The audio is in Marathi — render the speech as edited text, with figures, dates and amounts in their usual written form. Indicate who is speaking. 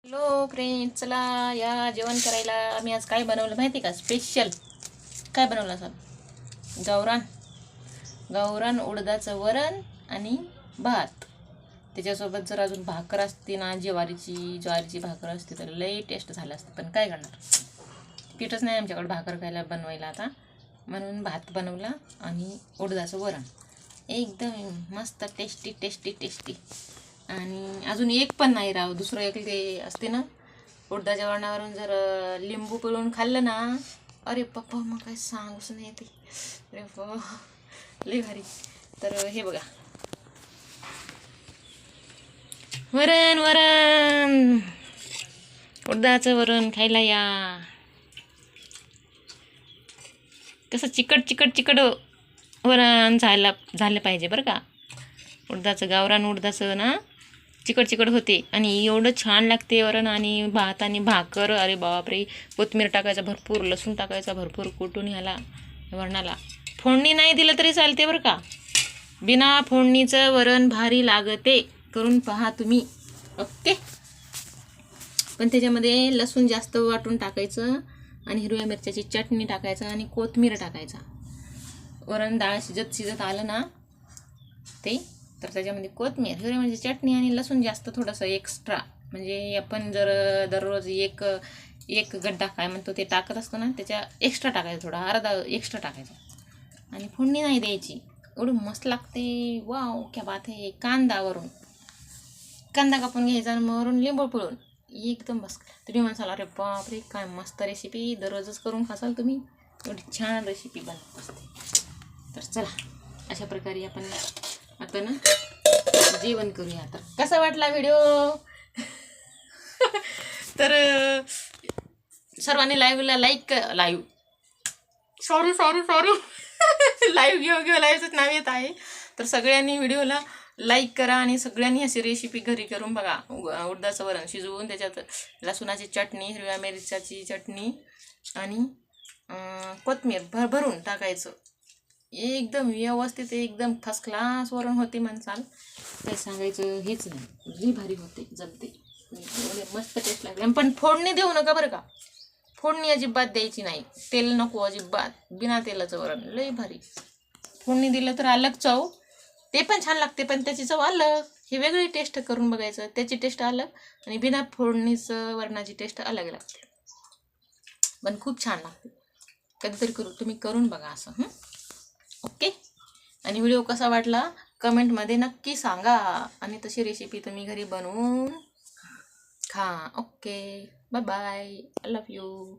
Speaker 1: हॅलो फ्रेंड, चला या जेवण करायला. आम्ही आज काय बनवलं माहिती का? स्पेशल काय बनवलं असाल? गावरान गावरान उडदाचं वरण आणि भात. त्याच्यासोबत जर अजून भाकर असते ना, ज्वारीची भाकर असते तर लई टेस्ट झालं असतं. पण काय करणार, पीठच नाही आमच्याकडे भाकर खायला बनवायला आता, म्हणून भात बनवला आणि उडदाचं वरण. एकदम मस्त टेस्टी टेस्टी टेस्टी. आणि अजून एक पण नाही राव, दुसरं एक ते असते ना, उडदाच्या वरणावरून जर लिंबू पिळून खाल्लं ना, अरे पप्पा मग काय सांगूच नाही ते. अरे लई भारी. तर हे बघा, वरण वरण उडदाचं वरण खायला या. कसं चिकट चिकट चिकट वरण झालं पाहिजे बरं का. गावरान उडदाचं ना चिकट चिकट होते आणि एवढं छान लागते वरण. आणि भात आणि भाकर, अरे बापरे. कोथिंबीर टाकायचा भरपूर, लसूण टाकायचा भरपूर कुटून ह्याला वरणाला. फोडणी नाही दिलं तरी चालते बरं का, बिना फोडणीचं वरण भारी लागते. करून पहा तुम्ही. ओके. पण त्याच्यामध्ये लसूण जास्त वाटून टाकायचं आणि हिरव्या मिरच्याची चटणी टाकायचं आणि कोथिंबीर टाकायचा. वरण डाळ शिजत आलं ना ते, तर त्याच्यामध्ये कोथिंबीर, हिरव्या मिरची चटणी आणि लसूण जास्त थोडंसं एक्स्ट्रा. म्हणजे आपण जर दररोज एक गड्डा काय म्हणतो ते टाकत असतो ना, त्याच्या एक्स्ट्रा टाकायचं, थोडा अर्धा एक्स्ट्रा टाकायचा. आणि फोडणी नाही द्यायची. एवढं मस्त लागते. वाव क्या बात आहे. कांदा कापून घ्यायचा आणि वरून लिंबू पिळून एकदम बस. तुम्ही म्हणसाल अरे बापरे काय मस्त रेसिपी, दररोजच करून खासाल तुम्ही, एवढी छान रेसिपी बनत असते. तर चला, अशा प्रकारे आपण आता ना जेवण करूया. तर कसा वाटला व्हिडिओ? तर सर्वांनी लाईव्ह लाईव्ह लाईव्हचंच नाव येत आहे. तर सगळ्यांनी व्हिडिओला लाईक करा आणि सगळ्यांनी अशी रेसिपी घरी करून बघा. उडदाचं वरण शिजवून त्याच्यात लसूणाची चटणी, हिरव्या मिरच्याची चटणी आणि कोथिंबीर भरभरून टाकायचं. एकदम व्यवस्थित, एकदम फर्स्ट क्लास वरण होते म्हणसाल, काही सांगायचं हेच नाही. लई भारी होते, जमते. मस्त टेस्ट लागते. पण फोडणी देऊ नका बरं का, फोडणी अजिबात द्यायची नाही. तेल नको अजिबात, बिना तेलाचं वरण लई भारी. फोडणी दिलं तर अलग चव, ते पण छान लागते, पण त्याची चव अलग. ही वेगळी टेस्ट करून बघायचं, त्याची टेस्ट अलग आणि बिना फोडणीचं वरणाची टेस्ट अलग लागते, पण खूप छान लागते. कधीतरी तुम्ही करून बघा असं. ओके. आणि व्हिडिओ कसा वाटला कमेंटमध्ये नक्की सांगा आणि तशी रेसिपी तुम्ही घरी बनवून खा. Okay, bye bye, I love you.